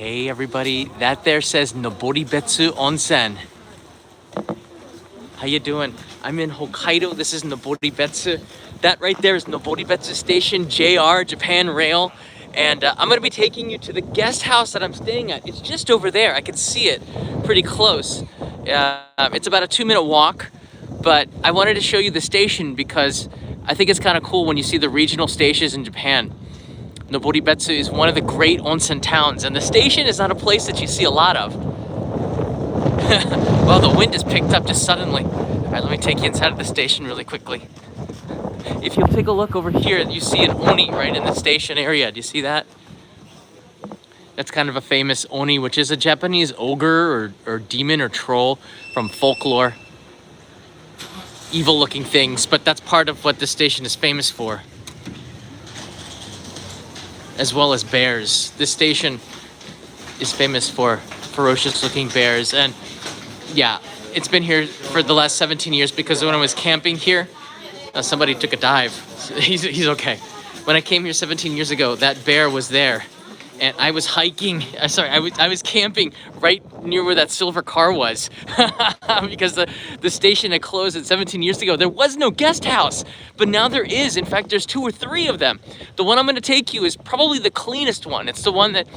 Hey everybody, that there says Noboribetsu Onsen. How you doing? I'm in Hokkaido. This is Noboribetsu. That right there is Noboribetsu Station, JR, Japan Rail. And I'm gonna be taking you to the guest house that I'm staying at. It's just over there. I can see it pretty close. It's about a 2-minute walk, but I wanted to show you the station because I think it's kind of cool when you see the regional stations in Japan. Noboribetsu is one of the great onsen towns, and the station is not a place that you see a lot of. Well, the wind has picked up just suddenly. All right, let me take you inside of the station really quickly. If you'll take a look over here, you see an oni right in the station area. Do you see that? That's kind of a famous oni, which is a Japanese ogre or demon or troll from folklore. Evil-looking things, but that's part of what this station is famous for. As well as bears. This station is famous for ferocious-looking bears, and yeah, it's been here for the last 17 years because when I was camping here, somebody took a dive. He's okay. When I came here 17 years ago, that bear was there, and I was hiking. I was camping right near where that silver car was because the station had closed at 17 years ago. There was no guest house, but now there is. In fact, there's 2 or 3 of them. The one I'm going to take you is probably the cleanest one. It's the one that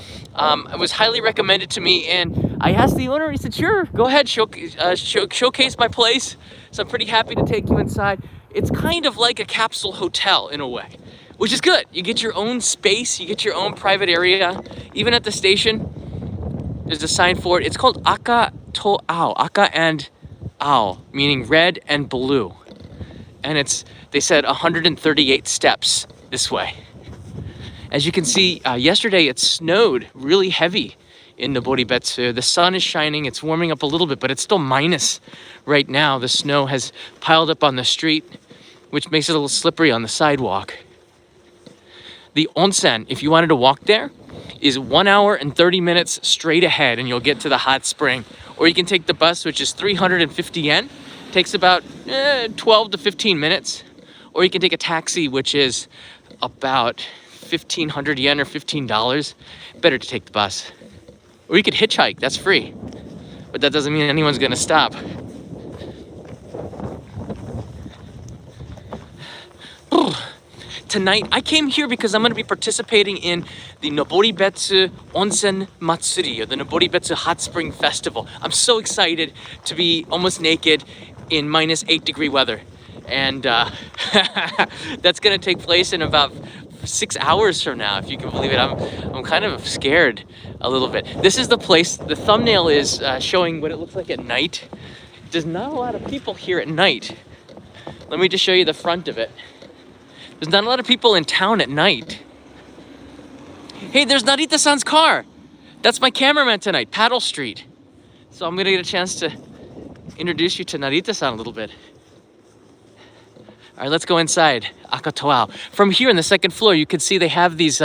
was highly recommended to me, and I asked the owner. He said, "Sure, go ahead, showcase my place." So I'm pretty happy to take you inside. It's kind of like a capsule hotel in a way, which is good. You get your own space, you get your own private area. Even at the station, there's a sign for it. It's called Aka to Ao, Aka and Ao, meaning red and blue. And they said 138 steps this way. As you can see, yesterday it snowed really heavy in Noboribetsu. The sun is shining, it's warming up a little bit, but it's still minus right now. The snow has piled up on the street, which makes it a little slippery on the sidewalk. The onsen, if you wanted to walk there, is 1 hour and 30 minutes straight ahead, and you'll get to the hot spring. Or you can take the bus, which is 350 yen. Takes about 12 to 15 minutes. Or you can take a taxi, which is about 1,500 yen or $15. Better to take the bus. Or you could hitchhike, that's free. But that doesn't mean anyone's gonna stop. Tonight, I came here because I'm going to be participating in the Noboribetsu Onsen Matsuri, or the Noboribetsu Hot Spring Festival. I'm so excited to be almost naked in minus 8-degree weather. And that's going to take place in about 6 hours from now, if you can believe it. I'm kind of scared a little bit. This is the place. The thumbnail is showing what it looks like at night. There's not a lot of people here at night. Let me just show you the front of it. There's not a lot of people in town at night. Hey, there's Narita-san's car. That's my cameraman tonight, Paddle Street. So I'm gonna get a chance to introduce you to Narita-san a little bit. All right, let's go inside Akatoao. From here in the second floor, you can see they have these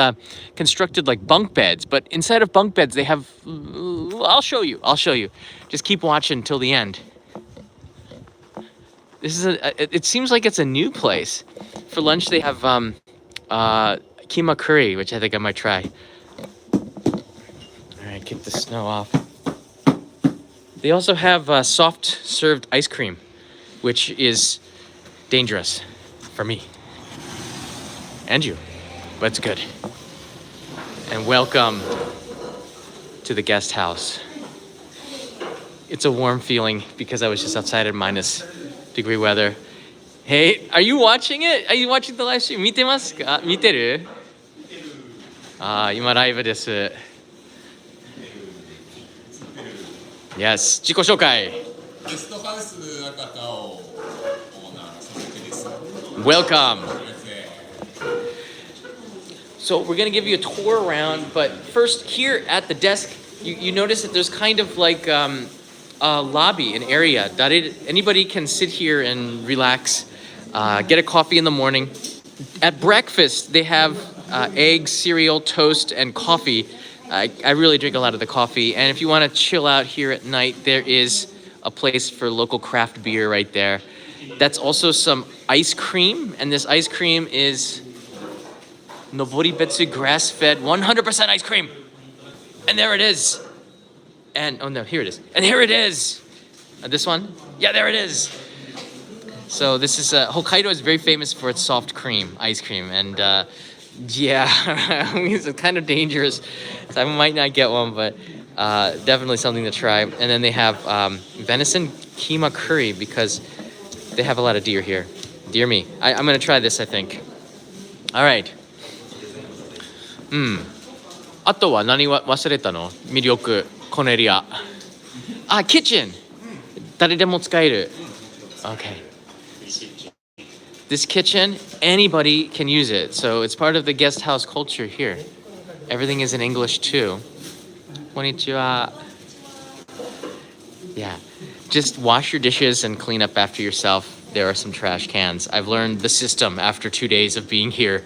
constructed like bunk beds, but inside of bunk beds, they have, I'll show you. Just keep watching until the end. This is it seems like it's a new place. For lunch, they have keema curry, which I think I might try. All right, kick the snow off. They also have soft served ice cream, which is dangerous for me and you, but it's good. And welcome to the guest house. It's a warm feeling because I was just outside at minus-degree weather. Hey, are you watching it? Are you watching the live stream? 見てますか? 見てる? 今ライブです。Yes, 自己紹介。ゲストハウス赤田をオーナー佐々木です。Welcome. So we're gonna give you a tour around, but first here at the desk, you notice that there's kind of like a lobby, an area that anybody can sit here and relax. Get a coffee in the morning. At breakfast, they have eggs, cereal, toast, and coffee. I really drink a lot of the coffee. And if you want to chill out here at night, there is a place for local craft beer right there. That's also some ice cream. And this ice cream is Noboribetsu grass-fed 100% ice cream. And there it is. And, oh no, here it is. And here it is. This one? Yeah, there it is. So this is, Hokkaido is very famous for its soft cream, ice cream. And yeah, it's kind of dangerous. So I might not get one, but definitely something to try. And then they have venison keema curry because they have a lot of deer here. Dear me. I'm going to try this, I think. All right. あとは何忘れたの？魅力、このエリア。あ、キッチン。誰でも使える。Okay. This kitchen, anybody can use it. So it's part of the guest house culture here. Everything is in English too. Konnichiwa. Yeah. Just wash your dishes and clean up after yourself. There are some trash cans. I've learned the system after 2 days of being here.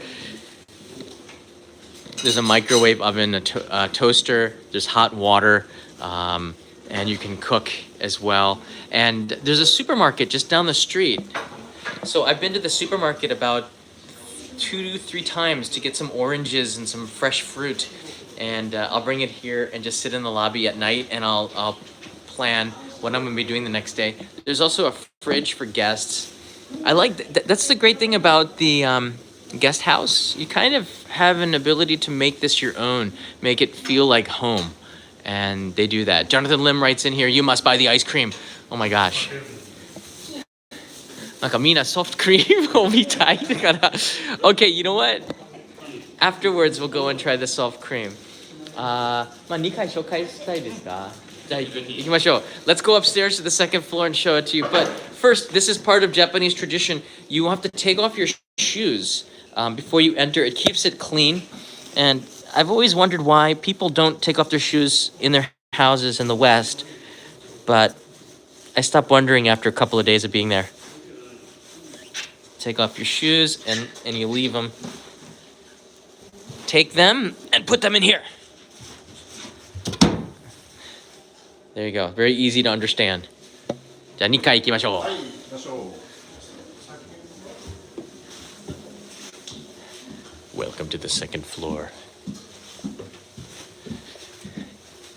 There's a microwave oven, a toaster, there's hot water, and you can cook as well. And there's a supermarket just down the street. So I've been to the supermarket about 2 to 3 times to get some oranges and some fresh fruit. And I'll bring it here and just sit in the lobby at night and I'll plan what I'm gonna be doing the next day. There's also a fridge for guests. I like, that's the great thing about the guest house. You kind of have an ability to make this your own, make it feel like home. And they do that. Jonathan Lim writes in here, you must buy the ice cream. Oh my gosh. なんかみんなソフトクリームを見たいだから Okay, you know what? Afterwards, we'll go and try the soft cream. まあ2回紹介したいですか？じゃあ行きましょう。Let's go upstairs to the second floor and show it to you. But first, this is part of Japanese tradition. You have to take off your shoes before you enter. It keeps it clean. And I've always wondered why people don't take off their shoes in their houses in the West. But I stopped wondering after a couple of days of being there. Take off your shoes and you leave them. Take them and put them in here. There you go. Very easy to understand. じゃあ2階行きましょう。Welcome to the second floor.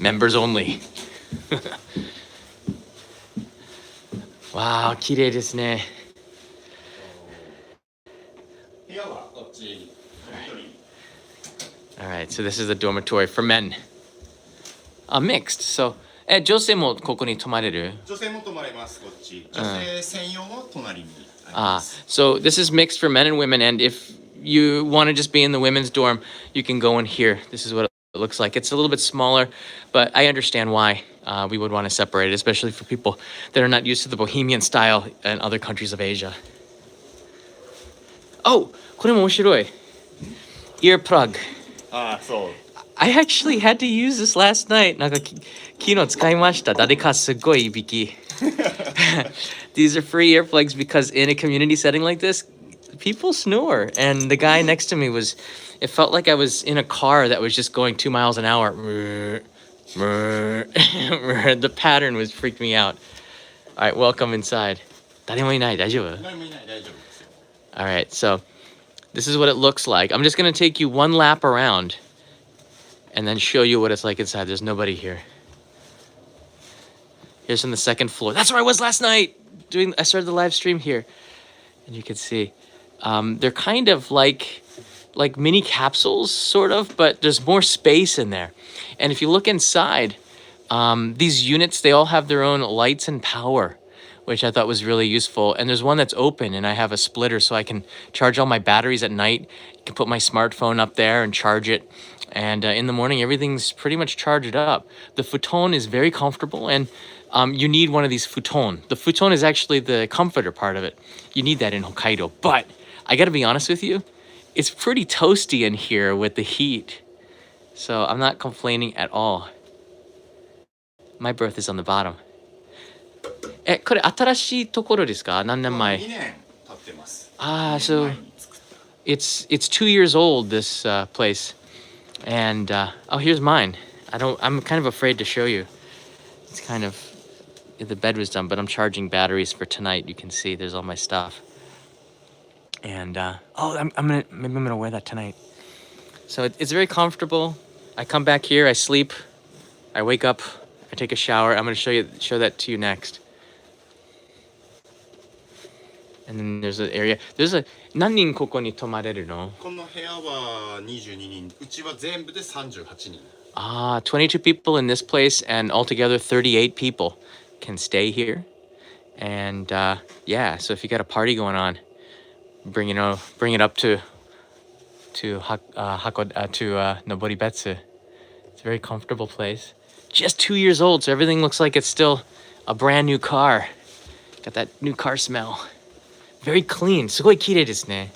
Members only. わあ、綺麗ですね。All right, so this is the dormitory for men. Mixed. So, 女性もここに泊まれる？女性も泊まれます、こっち。女性専用も隣にあります。So this is mixed for men and women, and if you want to just be in the women's dorm, you can go in here. This is what it looks like. It's a little bit smaller, but I understand why we would want to separate it, especially for people that are not used to the bohemian style in other countries of Asia. Oh, これも面白い。Ear plug. So. I actually had to use this last night. なんか昨日使いました。誰かすごいいびき。These are free earplugs because in a community setting like this, people snore. And the guy next to me it felt like I was in a car that was just going 2 miles an hour. The pattern freaked me out. All right, welcome inside. 誰もいない、大丈夫？誰もいない、大丈夫ですよ。All right, so this is what it looks like. I'm just going to take you one lap around and then show you what it's like inside. There's nobody here. Here's from the second floor. That's where I was last night. I started the live stream here. And you can see they're kind of like mini capsules, sort of, but there's more space in there. And if you look inside, these units, they all have their own lights and power, which I thought was really useful. And there's one that's open, and I have a splitter so I can charge all my batteries at night. I can put my smartphone up there and charge it. And in the morning, everything's pretty much charged up. The futon is very comfortable, and you need one of these futon. The futon is actually the comforter part of it. You need that in Hokkaido. But I gotta be honest with you, it's pretty toasty in here with the heat. So I'm not complaining at all. My berth is on the bottom. これ新しいところですか？何年前？2年経ってます。So it's 2 years old, this place. And oh, here's mine. I'm kind of afraid to show you. It's kind of, the bed was done, but I'm charging batteries for tonight. You can see there's all my stuff. And maybe I'm gonna wear that tonight. So it's very comfortable. I come back here, I sleep I wake up, I take a shower. I'm gonna show that to you next. And then there's an area. There's a 何人ここに泊まれるの？この部屋は22人。うちは全部で38人。22 people in this place, and altogether 38 people can stay here. And yeah, so if you got a party going on, bring it up to Noboribetsu. It's a very comfortable place. Just 2 years old, so everything looks like it's still a brand new car. Got that new car smell. Very clean. すごい綺麗ですね.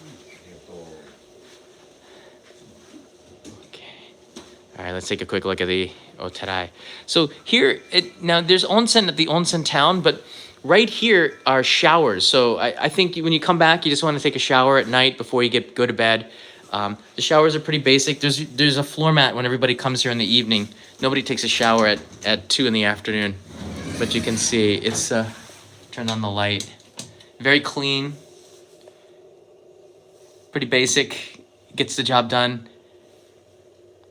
All right, let's take a quick look at the Oterai. So here, now there's onsen at the onsen town, but right here are showers. So I think when you come back, you just want to take a shower at night before you go to bed. The showers are pretty basic. There's a floor mat when everybody comes here in the evening. Nobody takes a shower at 2 in the afternoon, but you can see it's turned on the light. Very clean, pretty basic, gets the job done.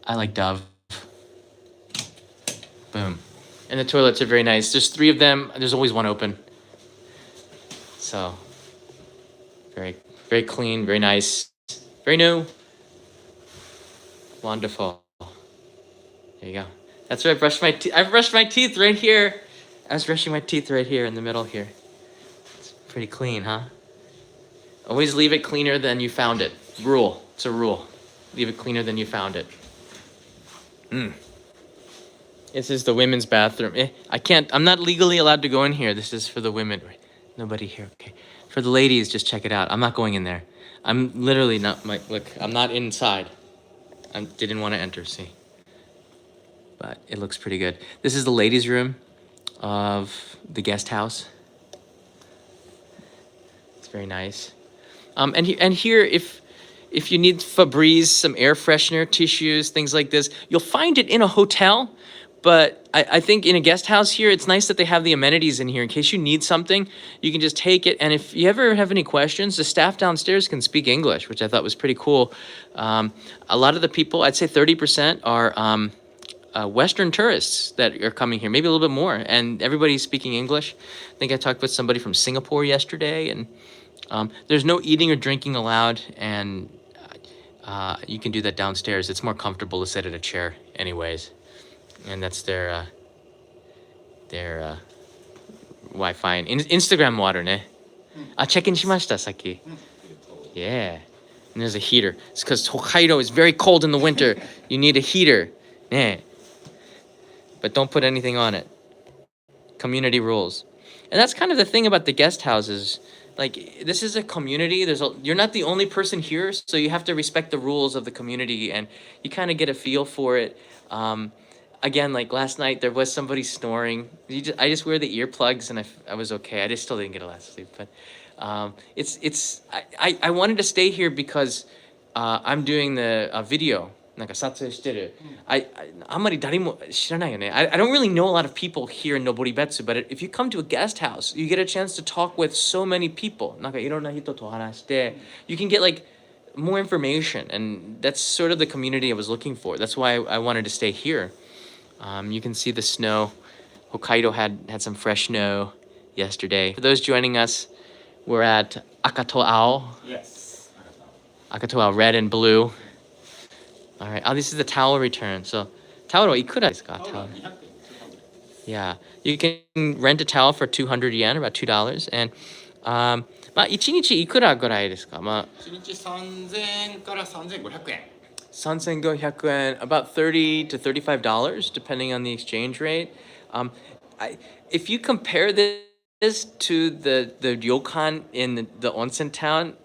I like Dove. Boom. And the toilets are very nice. There's 3 of them. There's always one open. So, very, very clean, very nice, very new. Wonderful. There you go. That's where I brushed my teeth. I brushed my teeth right here. I was brushing my teeth right here in the middle here. It's pretty clean, huh? Always leave it cleaner than you found it. Rule. It's a rule. Leave it cleaner than you found it. This is the women's bathroom. I'm not legally allowed to go in here. This is for the women. Nobody here. Okay. For the ladies, just check it out. I'm not going in there. I'm literally not, look, I'm not inside. I didn't want to enter, see. But it looks pretty good. This is the ladies' room of the guest house. It's very nice. And here, if you need Febreze, some air freshener, tissues, things like this, you'll find it in a hotel. But I think in a guest house here, it's nice that they have the amenities in here. In case you need something, you can just take it. And if you ever have any questions, the staff downstairs can speak English, which I thought was pretty cool. A lot of the people, I'd say 30% are Western tourists that are coming here, maybe a little bit more. And everybody's speaking English. I think I talked with somebody from Singapore yesterday. And there's no eating or drinking allowed. And you can do that downstairs. It's more comfortable to sit at a chair anyways. And that's their Wi-Fi and Instagramもあるね。check-in しましたさっき。Yeah. And there's a heater. It's because Hokkaido is very cold in the winter. You need a heater. Yeah. But don't put anything on it. Community rules. And that's kind of the thing about the guest houses. Like, this is a community. You're not the only person here, so you have to respect the rules of the community, and you kind of get a feel for it. Again, like last night, there was somebody snoring. I just wear the earplugs, and I was okay. I still didn't get a lot of sleep, but I wanted to stay here because I'm doing the video. なんか撮影してる。あんまり誰も知らないよね。I don't really know a lot of people here in Noboribetsu, but if you come to a guest house, you get a chance to talk with so many people. なんかいろんな人と話して、you can get like more information, and that's sort of the community I was looking for. That's why I wanted to stay here. You can see the snow. Hokkaido had some fresh snow yesterday. For those joining us, we're at Akatoao. Yes. Akatoao, red and blue. All right. Oh, this is the towel return. So, towel いくらですか? Towel. Yeah. You can rent a towel for 200 yen, about $2. And まあ1日いくらぐらいですか? まあ1日3000円から3500円。3500 yen, about $30 to $35, depending on the exchange rate. If you compare this to the ryokan in the onsen town,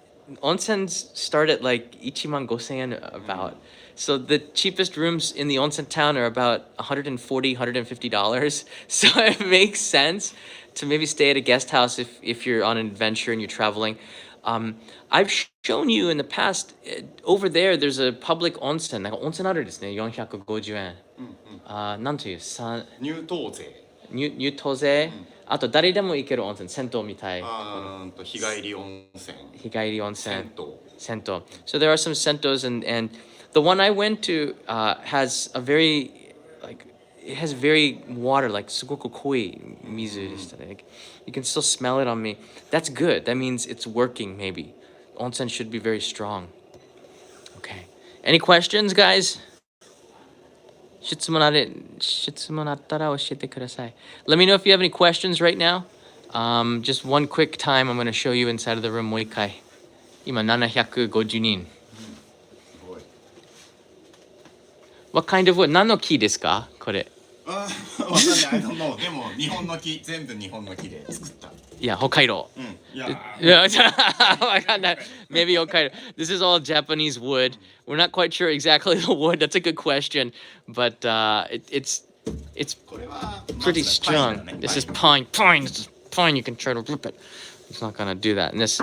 onsens start at like 15000 yen about. So the cheapest rooms in the onsen town are about $140, $150. So it makes sense to maybe stay at a guest house if you're on an adventure and you're traveling. I've shown you in the past, over there's a public onsen. なんか温泉あるですね、450円。なんという、入湯税。入湯税。あと誰でも行ける温泉、銭湯みたい。日帰り温泉。日帰り温泉。銭湯。So there are some sentos, and the one I went to has a very, like, it has very water, like sugoku koi mizu deshita ne. Like, you can still smell it on me. That's good. That means it's working, maybe. Onsen should be very strong. Okay. Any questions, guys? 質問あったら教えてください. Let me know if you have any questions right now. Just one quick time, I'm going to show you inside of the room もう一回. 今750人. What kind of wood? 何の木ですかこれ? わかんない。I don't know. でも日本の木、全部日本の木で作った。Yeah, Hokkaido. いや、Maybe Hokkaido. This is all Japanese wood. We're not quite sure exactly the wood. That's a good question, but it's これは pretty strong. This is pine. This is pine. You can try to rip it. It's not gonna do that. And this,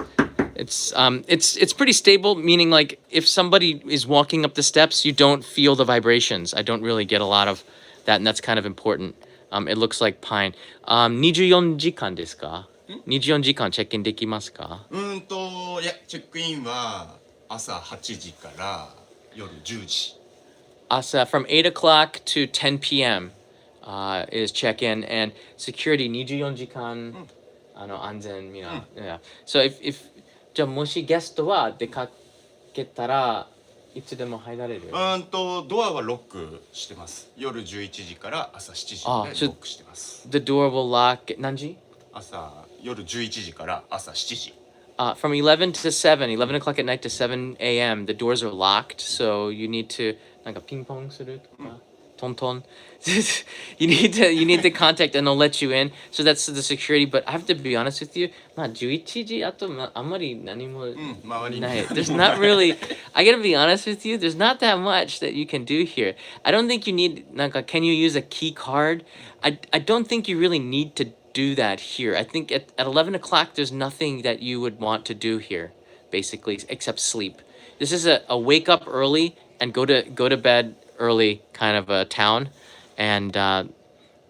it's pretty stable. Meaning, like, if somebody is walking up the steps, you don't feel the vibrations. I don't really get a lot of that, and that's kind of important. It looks like pine. 24時間ですか? 24時間チェックインできますか? いや、チェックインは朝8時から夜10時。Asa, from 8 o'clock to 10 p.m. Is check-in, and security 24時間安全みんな。Yeah. So if じゃあもしゲストは出かけたらいつでも入られる？ドアはロックしてます。夜11時から朝7時までロックしてます。The door will lock 何時？夜11時から朝7時。From 11 to 7, 11 o'clock at night to 7 a.m. The doors are locked, so you need to なんかピンポンするとか。Ton ton. you need to contact and they'll let you in. So that's the security. But I have to be honest with you. 11時あとあんまり何もない. There's not really. I gotta be honest with you. There's not that much that you can do here. I don't think you need. なんか can you use a key card? I don't think you really need to do that here. I think at 11 o'clock there's nothing that you would want to do here, basically, except sleep. This is a wake up early and go to bed early kind of a town, and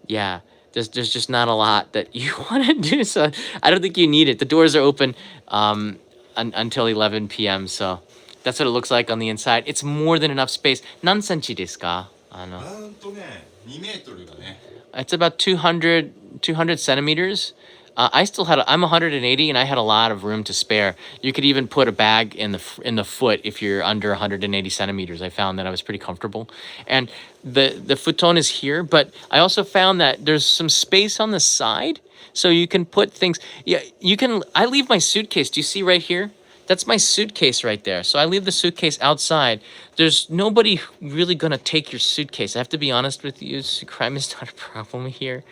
yeah, there's just not a lot that you want to do, so I don't think you need it. The doors are open until 11 p.m. so that's what it looks like on the inside. It's more than enough space. 何センチですか? 2メートルだね。 It's about 200 centimeters. I'm 180 and I had a lot of room to spare. You could even put a bag in the foot if you're under 180 centimeters. I found that I was pretty comfortable. And the futon is here, but I also found that there's some space on the side, so you can put things. Yeah, I leave my suitcase. Do you see right here? That's my suitcase right there. So I leave the suitcase outside. There's nobody really gonna take your suitcase. I have to be honest with you. Crime is not a problem here,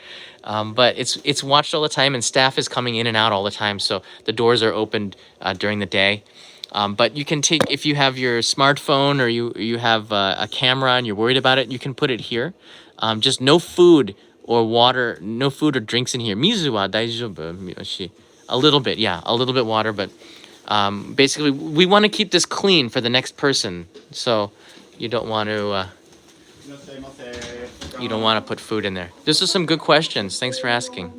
but it's watched all the time, and staff is coming in and out all the time. So the doors are opened during the day. But you can take, if you have your smartphone or you have a camera and you're worried about it, you can put it here. Just no food or water, no food or drinks in here. Mizu wa daijoubu? A little bit, yeah, a little bit water, but. Basically, we want to keep this clean for the next person, so you don't want to put food in there. This is some good questions. Thanks for asking.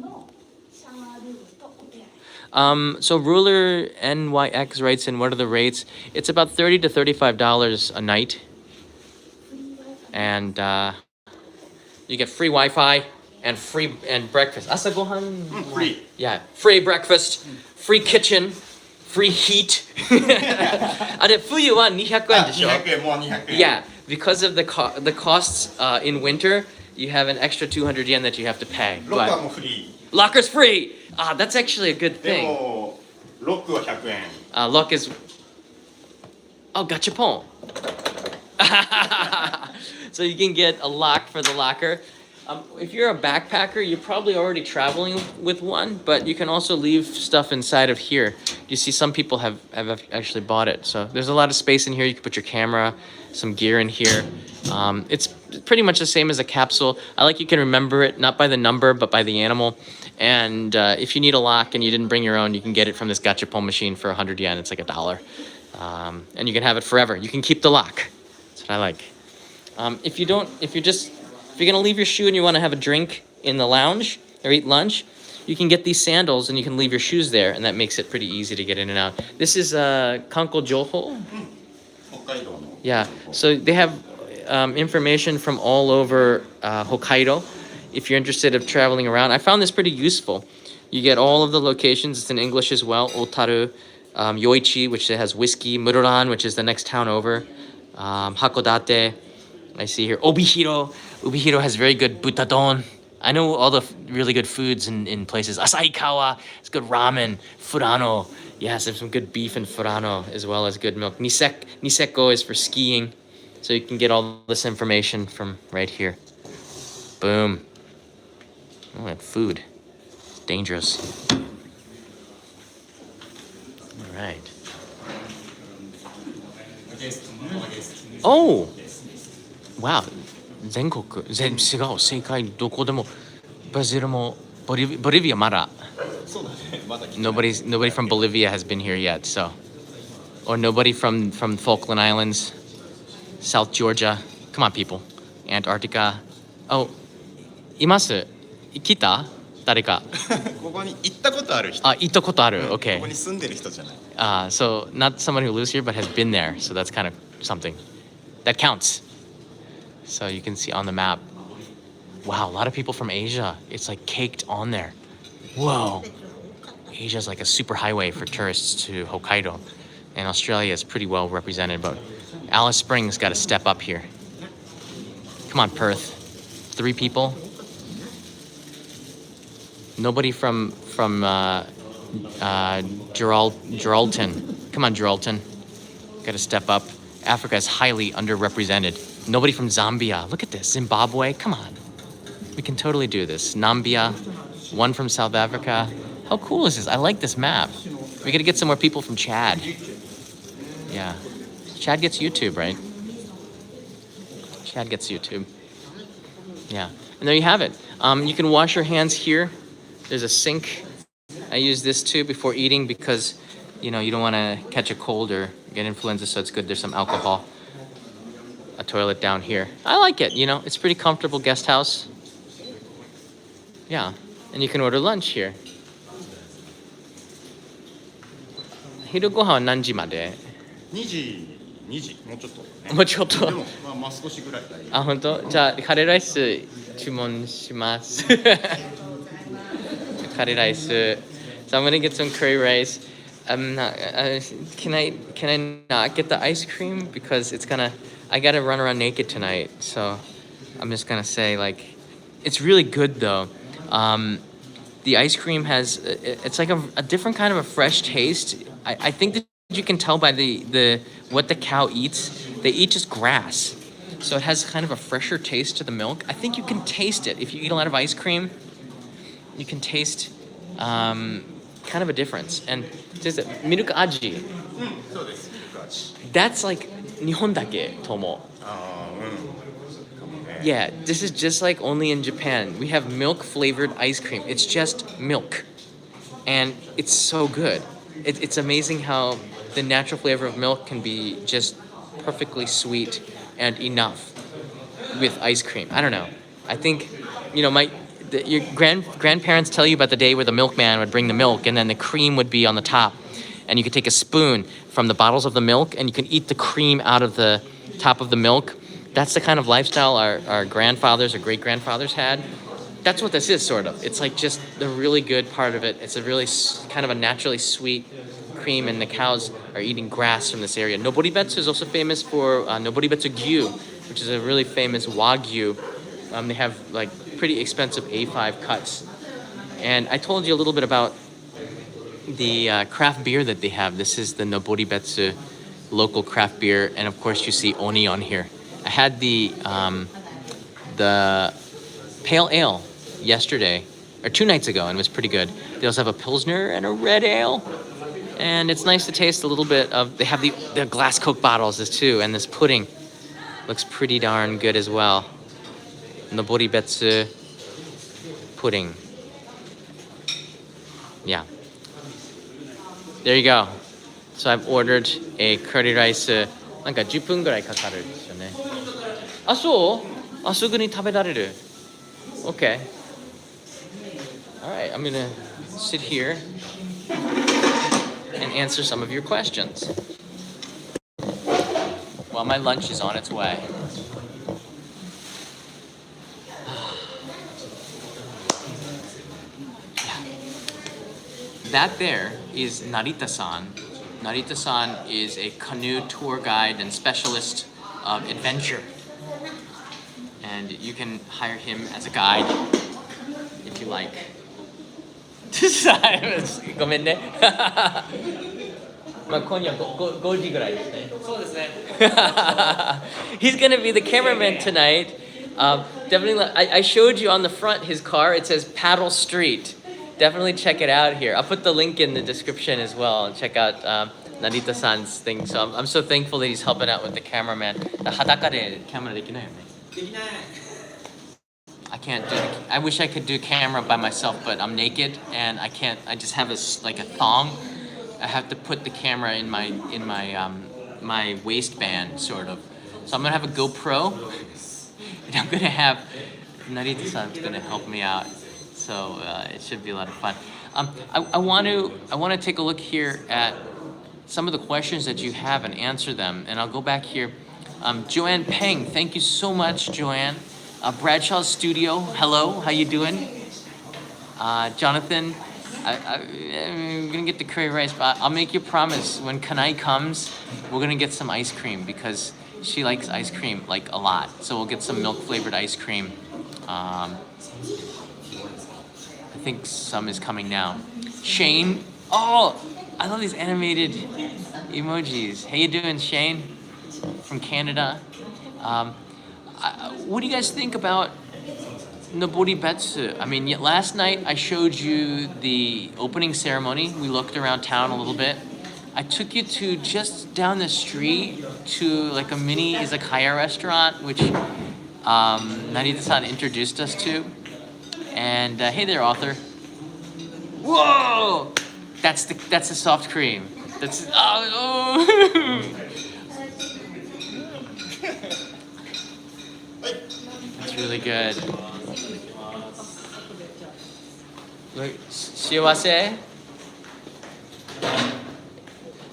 So ruler NYX writes in, what are the rates? It's about $30 to $35 a night, and you get free Wi-Fi and breakfast. Asa gohan? Free. Yeah, free breakfast, free kitchen. Free heat. あれ冬は200円でしょ? 200円もう200円。 Yeah, because of the costs in winter, you have an extra 200 yen that you have to pay. ロッカーもフリー。 Locker's free. That's actually a good で thing. もロックは100円。Lock is. Oh, gachapon. So you can get a lock for the locker. If you're a backpacker, you're probably already traveling with one, but you can also leave stuff inside of here. You see some people have actually bought it. So there's a lot of space in here. You can put your camera, some gear in here. It's pretty much the same as a capsule. I like you can remember it, not by the number, but by the animal. And if you need a lock and you didn't bring your own, you can get it from this gachapon machine for 100 yen. It's like $1. And you can have it forever. You can keep the lock. That's what I like. If you're gonna leave your shoe and you want to have a drink in the lounge or eat lunch, you can get these sandals and you can leave your shoes there, and that makes it pretty easy to get in and out. This is Kanko Joho. Hokkaido no. Yeah, so they have information from all over Hokkaido. If you're interested of traveling around, I found this pretty useful. You get all of the locations. It's in English as well. Otaru, Yoichi, which has whiskey. Muroran, which is the next town over. Hakodate. I see here. Obihiro. Obihiro has very good butadon. I know all the really good foods in places. Asaikawa. It's good ramen. Furano. Yes, there's some good beef in Furano as well as good milk. Niseko is for skiing. So you can get all this information from right here. Boom. Oh, that food. It's dangerous. All right. Oh! Wow. 全国違う世界どこでもブラジルもボリビアまだ nobody from Bolivia has been here yet, so or nobody from Falkland Islands, South Georgia. Come on, people. Antarctica. Oh, います。来た？誰か。ここに行ったことある人。あ、行ったことある。Okay. ここに住んでる人じゃない。So not someone who lives here but has been there, so that's kind of something. That counts. So you can see on the map. Wow, a lot of people from Asia. It's like caked on there. Whoa. Asia's like a super highway for tourists to Hokkaido. And Australia is pretty well represented, but Alice Springs got to step up here. Come on, Perth. 3 people. Nobody from Geraldton. Come on, Geraldton. Got to step up. Africa is highly underrepresented. Nobody from Zambia. Look at this. Zimbabwe. Come on. We can totally do this. Nambia. 1 from South Africa. How cool is this? I like this map. We got to get some more people from Chad. Yeah. Chad gets YouTube, right? Chad gets YouTube. Yeah. And there you have it. You can wash your hands here. There's a sink. I use this too before eating because, you don't want to catch a cold or get influenza, so it's good there's some alcohol. A toilet down here. I like it, It's pretty comfortable guest house. Yeah. And you can order lunch here. 昼ご飯は何時まで2時もうちょっと、ね、もうちょっとでもまあ少しぐらいあ、本当？じゃあカレーライス注文しますカレーライス So I'm gonna get some curry rice. I'm not can I not get the ice cream because I gotta run around naked tonight, so I'm just gonna say it's really good though. The ice cream it's like a different kind of a fresh taste. I think that you can tell by the what the cow eats. They eat just grass. So it has kind of a fresher taste to the milk. I think you can taste it. If you eat a lot of ice cream, you can taste kind of a difference. And just milk aji. That's like Nihon dake tomo. Yeah, this is just like only in Japan. We have milk flavored ice cream. It's just milk. And it's so good. It's amazing how the natural flavor of milk can be just perfectly sweet and enough with ice cream. I don't know. I think, your grandparents tell you about the day where the milkman would bring the milk and then the cream would be on the top. And you could take a spoon from the bottles of the milk and you can eat the cream out of the top of the milk. That's the kind of lifestyle our grandfathers or great-grandfathers had. That's what this is, sort of. It's like just the really good part of it. It's a really kind of a naturally sweet cream, and the cows are eating grass from this area. Noboribetsu is also famous for Noboribetsu gyu, which is a really famous wagyu. They have pretty expensive A5 cuts. And I told you a little bit about the craft beer that they have. This is the Noboribetsu local craft beer, and of course you see oni on here. I had the pale ale yesterday, or 2 nights ago, and it was pretty good. They also have a Pilsner and a red ale. And it's nice to taste a little bit of, they have the glass Coke bottles too, and this pudding looks pretty darn good as well. Noboribetsu pudding. Yeah. There you go. So I've ordered a curry rice. なんか10分ぐらいかかるんですよね。あ、そう？あ、すぐに食べられる。Okay. Alright, I'm gonna sit here and answer some of your questions while my lunch is on its way. that there is Narita-san. Narita-san is a canoe tour guide and specialist of adventure. And you can hire him as a guide if you like. ごめんね。まあ今夜5時ぐらいですね。そうですね。He's gonna be the cameraman tonight. Definitely, I showed you on the front his car. It says Paddle Street. Definitely check it out here. I'll put the link in the description as well and check out Narita-san's thing. So I'm so thankful that he's helping out with the cameraman. 裸でキャメラできないよね。できない。I can't do. I wish I could do camera by myself, but I'm naked and I can't. I just have like a thong. I have to put the camera in my my waistband, sort of. So I'm gonna have a GoPro, and I'm gonna have Narita-san's gonna help me out. So it should be a lot of fun. I want to take a look here at some of the questions that you have and answer them, and I'll go back here. Joanne Peng, thank you so much, Joanne. Bradshaw's Studio, hello, how you doing? Jonathan, I'm gonna get the curry rice, but I'll make you a promise. When Kanai comes, we're gonna get some ice cream because she likes ice cream like a lot. So we'll get some milk flavored ice cream. I think some is coming now. Shane, oh, I love these animated emojis. How you doing, Shane? From Canada. What do you guys think about Noboribetsu? I mean, last night I showed you the opening ceremony. We looked around town a little bit. I took you to just down the street to like a mini izakaya restaurant, which Narita-san introduced us to. And hey there, author. Whoa! That's the soft cream. That's oh. It's really good. Look, shiwase?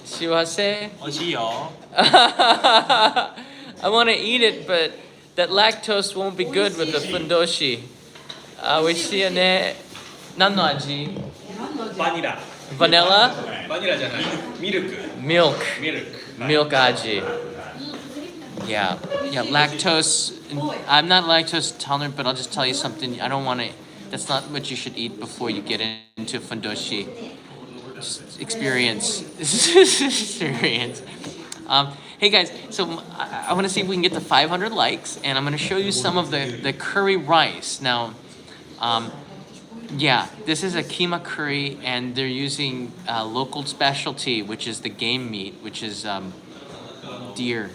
Shiwase? I want to eat it, but that lactose won't be good with the fundoshi. Oishii ne. Nan no aji? Vanilla. Vanilla? Vanilla じゃない。Milk. Milk. Aji. Yeah, lactose. I'm not lactose tolerant, but I'll just tell you something. I don't want to. That's not what you should eat before you get into fundoshi. Just experience. Experience. Hey guys, so I want to see if we can get to 500 likes, and I'm going to show you some of the curry rice. Now, yeah, this is a keema curry, and they're using local specialty, which is the game meat, which is deer.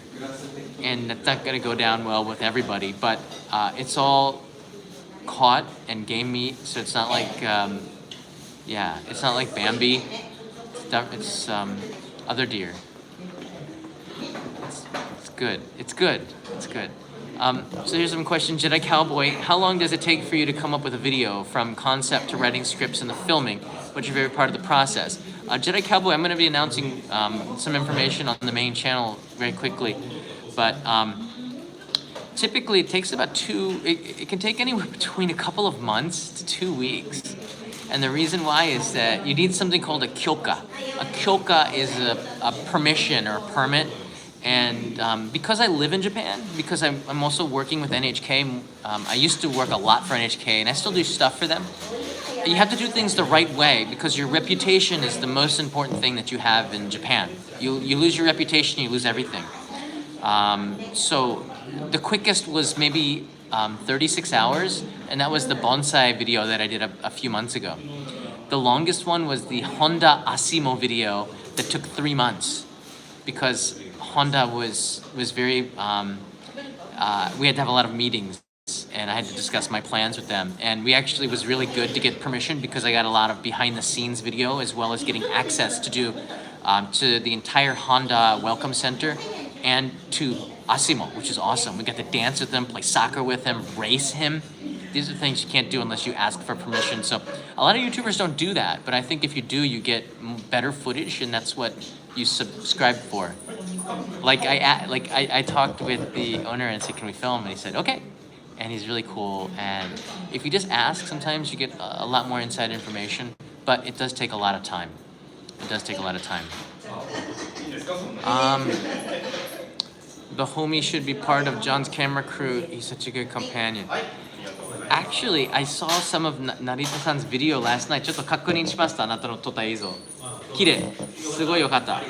And that's not going to go down well with everybody, but it's all caught and game meat, so it's not like, it's not like Bambi. It's other deer. It's good. It's good. It's good. So here's some questions. Jedi Cowboy, how long does it take for you to come up with a video from concept to writing scripts and the filming? What's your favorite part of the process? Jedi Cowboy, I'm going to be announcing some information on the main channel very quickly. But typically it takes about it can take anywhere between a couple of months to 2 weeks. And the reason why is that you need something called a kyoka. A kyoka is a permission or a permit. And because I live in Japan, because I'm also working with NHK, I used to work a lot for NHK, and I still do stuff for them. You have to do things the right way, because your reputation is the most important thing that you have in Japan. You lose your reputation, you lose everything. So the quickest was maybe 36 hours, and that was the bonsai video that I did a few months ago. The longest one was the Honda Asimo video that took 3 months, because Honda was very, we had to have a lot of meetings, and I had to discuss my plans with them. And we actually was really good to get permission, because I got a lot of behind the scenes video, as well as getting access to do to the entire Honda Welcome Center and to Asimo, which is awesome. We got to dance with him, play soccer with him, race him. These are things you can't do unless you ask for permission. So a lot of YouTubers don't do that, but I think if you do, you get better footage, and that's what you subscribe for. I talked with the owner and said, "Can we film?" And he said, "Okay." And he's really cool. And if you just ask, sometimes you get a lot more inside information. but it does take a lot of time. It does take a lot of time. The homie should be part of John's camera crew. He's such a good companion. Actually, I saw some of Narita-san's video last night. ちょっと確認しました。あなたの撮った映像。綺麗。すごい良かった。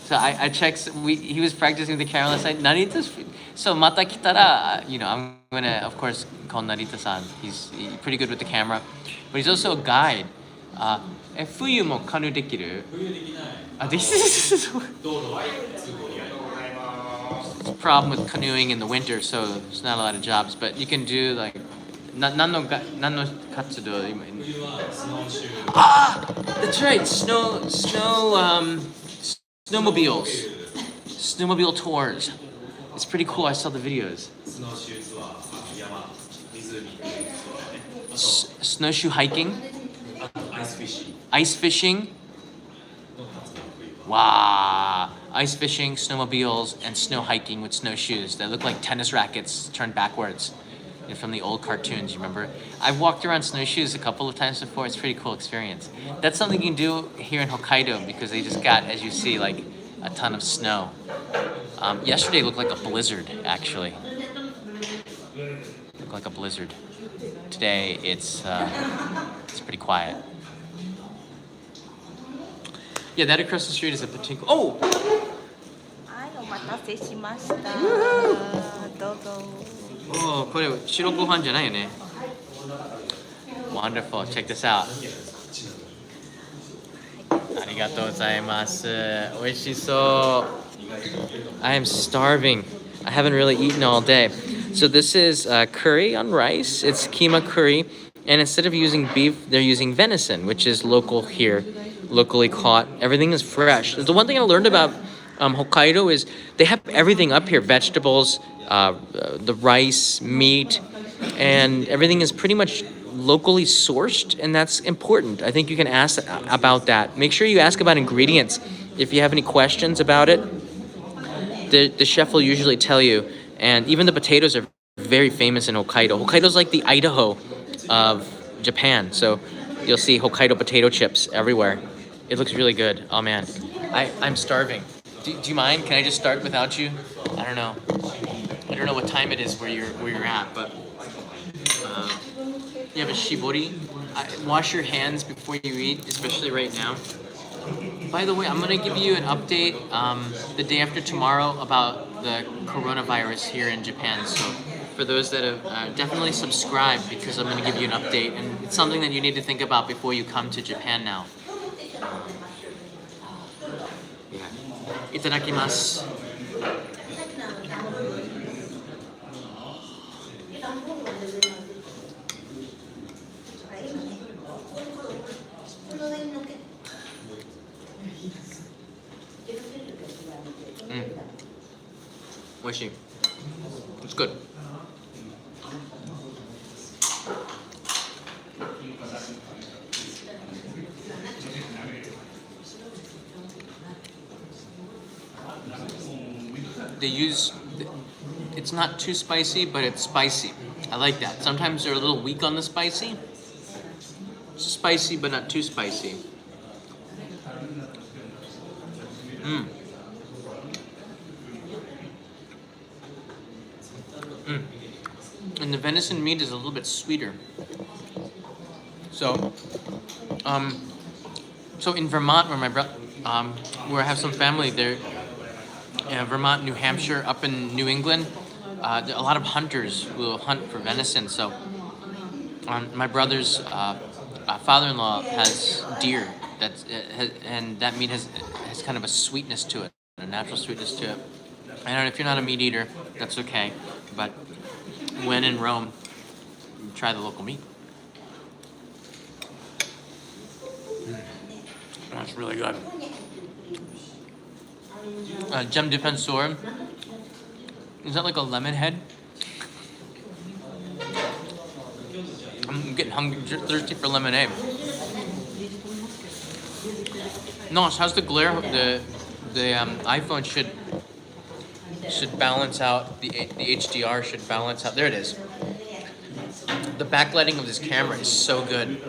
So I checked. He was practicing the camera last night. Narita's. So また来たら, I'm gonna of course call Narita-san. He's pretty good with the camera, but he's also a guide. 冬もカヌーできる? できない。Problem with canoeing in the winter, so there's not a lot of jobs, but you can do like 何の活動今 that's right, snowmobile tours. It's pretty cool. I saw the videos. Snowshoe hiking, ice fishing. Wow. Ice fishing, snowmobiles, and snow hiking with snowshoes that look like tennis rackets turned backwards. From the old cartoons, you remember? I've walked around snowshoes a couple of times before. It's a pretty cool experience. That's something you can do here in Hokkaido because they just got, as you see, like a ton of snow. Yesterday looked like a blizzard, actually. Looked like a blizzard. Today it's pretty quiet. Yeah, that across the street is a particular. Oh! お待たせしました。どうぞ。Oh, これ白ご飯じゃないよね。Wonderful. Check this out. ありがとうございます。美味しそう。I am starving. I haven't really eaten all day. So this is curry on rice. It's keema curry. And instead of using beef, they're using venison, which is local here, locally caught. Everything is fresh. The one thing I learned about Hokkaido is they have everything up here, vegetables, the rice, meat, and everything is pretty much locally sourced, and that's important. I think you can ask about that. Make sure you ask about ingredients. If you have any questions about it, the chef will usually tell you. And even the potatoes are very famous in Hokkaido. Hokkaido's like the Idaho of Japan, so you'll see Hokkaido potato chips everywhere. It looks really good. Oh man, I'm starving. Do you mind? Can I just start without you? I don't know. I don't know what time it is where you're at, but you have a shibori. Wash your hands before you eat, especially right now. By the way, I'm gonna give you an update the day after tomorrow about the coronavirus here in Japan. So for those that have definitely subscribed, because I'm gonna give you an update, and it's something that you need to think about before you come to Japan now. いただきます。美味しい。It's good. They use, it's not too spicy, but it's spicy. I like that. Sometimes they're a little weak on the spicy. It's spicy, but not too spicy. And the venison meat is a little bit sweeter. So, so in Vermont, where I have some family there, Vermont, New Hampshire, up in New England, a lot of hunters will hunt for venison. So, my brother's father-in-law has deer, and that meat has kind of a sweetness to it, a natural sweetness to it. And if you're not a meat eater, that's okay. But when in Rome, try the local meat. That's really good. Gem Defensor. Is that like a lemon head? I'm getting hungry, thirsty for lemonade. No, how's the glare? The iPhone should balance out, the HDR should balance out. There it is. The backlighting of this camera is so good.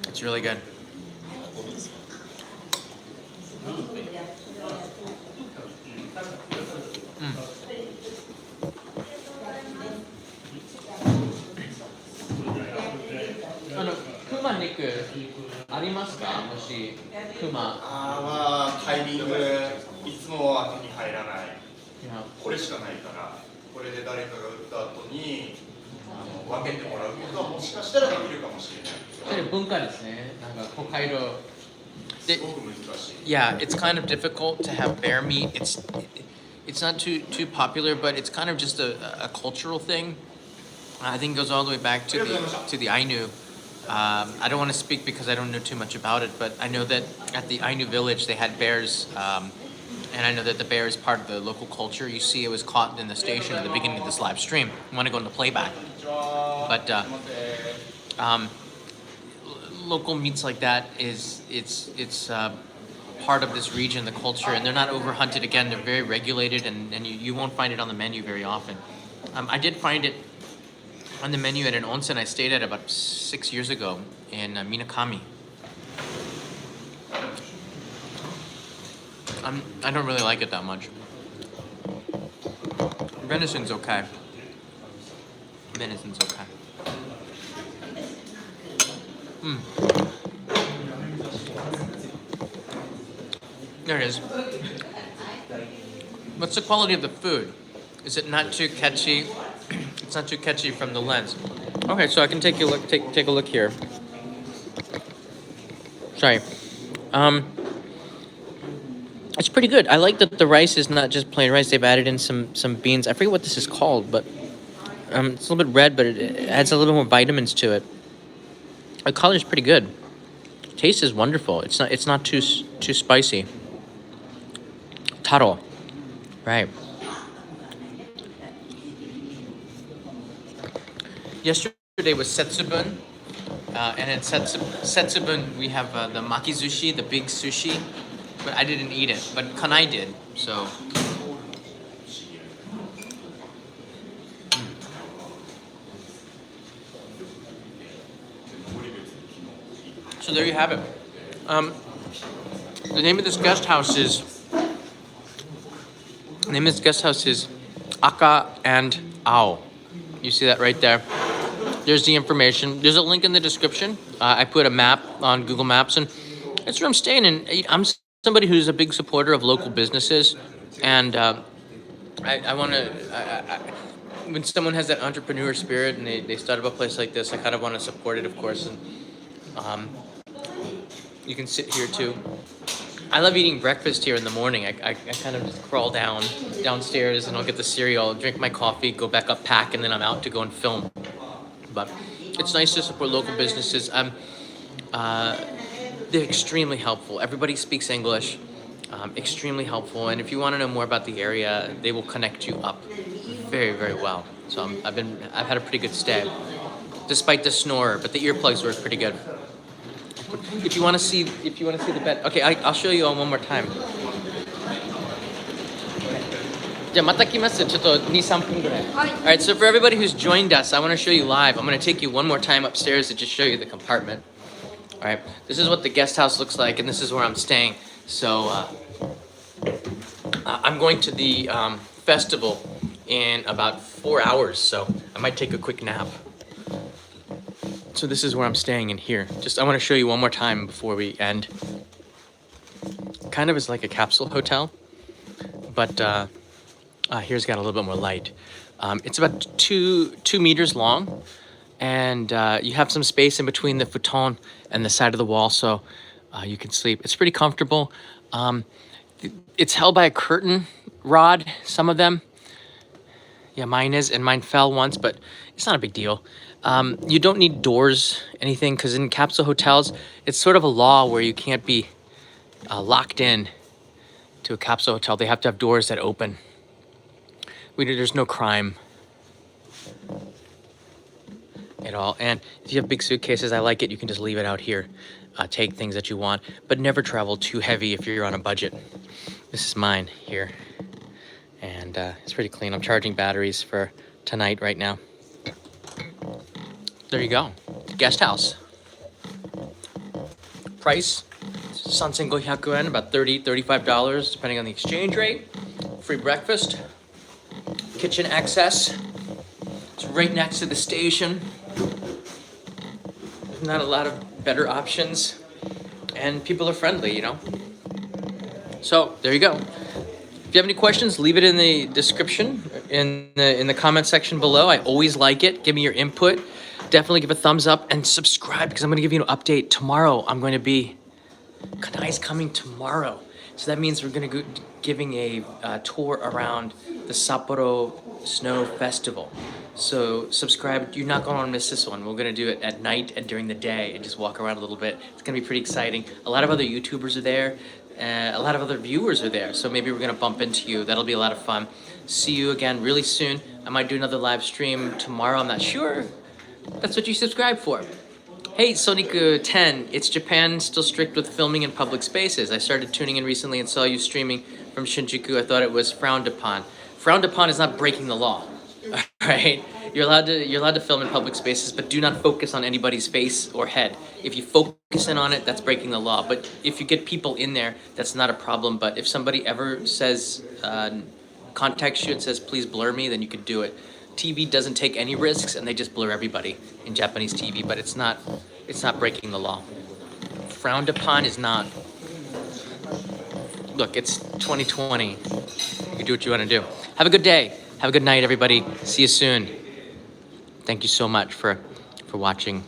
It's really good. りますかもし熊。タイミングいつもは手に入らない。これしかないから、これで誰かが打った後に分けてもらうことはもしかしたらできるかもしれない。それ文化ですね。なんか北海道。すごく難しい。Yeah, it's kind of difficult to have bear meat. It's not too popular, but it's kind of just a cultural thing. I think it goes all the way back to the Ainu. I don't want to speak because I don't know too much about it, but I know that at the Ainu village they had bears, and I know that the bear is part of the local culture. You see, it was caught in the station at the beginning of this live stream. I want to go into playback, but local meats like that it's part of this region, the culture, and they're not overhunted. Again, they're very regulated, and you won't find it on the menu very often. I did find it on the menu at an onsen I stayed at about 6 years ago in Minakami. I don't really like it that much. Venison's okay. Venison's okay. There it is. What's the quality of the food? Is it not too catchy? It's not too catchy from the lens. Okay, so I can take a look. Take a look here. Sorry. It's pretty good. I like that the rice is not just plain rice. They've added in some beans. I forget what this is called, but it's a little bit red, but it adds a little more vitamins to it. The color is pretty good. Taste is wonderful. It's not too spicy. Taro, right? Yesterday was setsubun, and in setsubun we have the makizushi, the big sushi, but I didn't eat it. But Kanai did, so. So there you have it. The name of this guest house is. The name of this guest house is Aka and Ao. You see that right there. There's the information. There's a link in the description. I put a map on Google Maps, and it's where I'm staying. And I'm somebody who's a big supporter of local businesses, and I want to. When someone has that entrepreneur spirit and they start up a place like this, I kind of want to support it, of course. And you can sit here too. I love eating breakfast here in the morning. I kind of just crawl downstairs and I'll get the cereal, drink my coffee, go back up, pack, and then I'm out to go and film. But it's nice to support local businesses. They're extremely helpful. Everybody speaks English. Extremely helpful. And if you want to know more about the area, they will connect you up very, very well. So I've had a pretty good stay, despite the snore. But the earplugs work pretty good. If you want to see the bed, okay, I'll show you all one more time. じゃあまた来ます。ちょっと2、3分ぐらい。Alright, so for everybody who's joined us, I want to show you live. I'm going to take you one more time upstairs to just show you the compartment. Alright, this is what the guest house looks like, and this is where I'm staying. So I'm going to the festival in about 4 hours, so I might take a quick nap. So this is where I'm staying in here. I want to show you one more time before we end. Kind of is like a capsule hotel, but here's got a little bit more light. It's about two meters long, and you have some space in between the futon and the side of the wall, so you can sleep. It's pretty comfortable. It's held by a curtain rod, some of them. Yeah, mine is, and mine fell once, but it's not a big deal. You don't need doors, anything, because in capsule hotels, it's sort of a law where you can't be locked in to a capsule hotel. They have to have doors that open. There's no crime at all. And if you have big suitcases, I like it. You can just leave it out here. Take things that you want, but never travel too heavy if you're on a budget. This is mine here. And it's pretty clean. I'm charging batteries for tonight right now. There you go. Guest house. Price, 3,500 yen, about $30, $35, depending on the exchange rate. Free breakfast. Kitchen access. It's right next to the station. There's not a lot of better options. and people are friendly, you know. So there you go. If you have any questions, leave it in the description, in the comment section below. I always like it. Give me your input. Definitely give a thumbs up and subscribe, because I'm going to give you an update tomorrow. I'm going to be, Kanai's coming tomorrow. So that means we're going to go giving a tour around the Sapporo Snow Festival. So subscribe. You're not going to want to miss this one. We're going to do it at night and during the day and just walk around a little bit. It's going to be pretty exciting. A lot of other YouTubers are there. A lot of other viewers are there. So maybe we're going to bump into you. That'll be a lot of fun. See you again really soon. I might do another live stream tomorrow. I'm not sure. That's what you subscribe for. Hey, Sonic 10, it's Japan still strict with filming in public spaces. I started tuning in recently and saw you streaming from Shinjuku. I thought it was frowned upon. Frowned upon is not breaking the law, all right? You're allowed to film in public spaces, but do not focus on anybody's face or head. If you focus in on it, that's breaking the law. But if you get people in there, that's not a problem. But if somebody ever says, contacts you and says, please blur me, then you could do it. TV doesn't take any risks, and they just blur everybody in Japanese TV, but it's not breaking the law. Frowned upon is not. Look, it's 2020. You can do what you want to do. Have a good day. Have a good night, everybody. See you soon. Thank you so much for watching.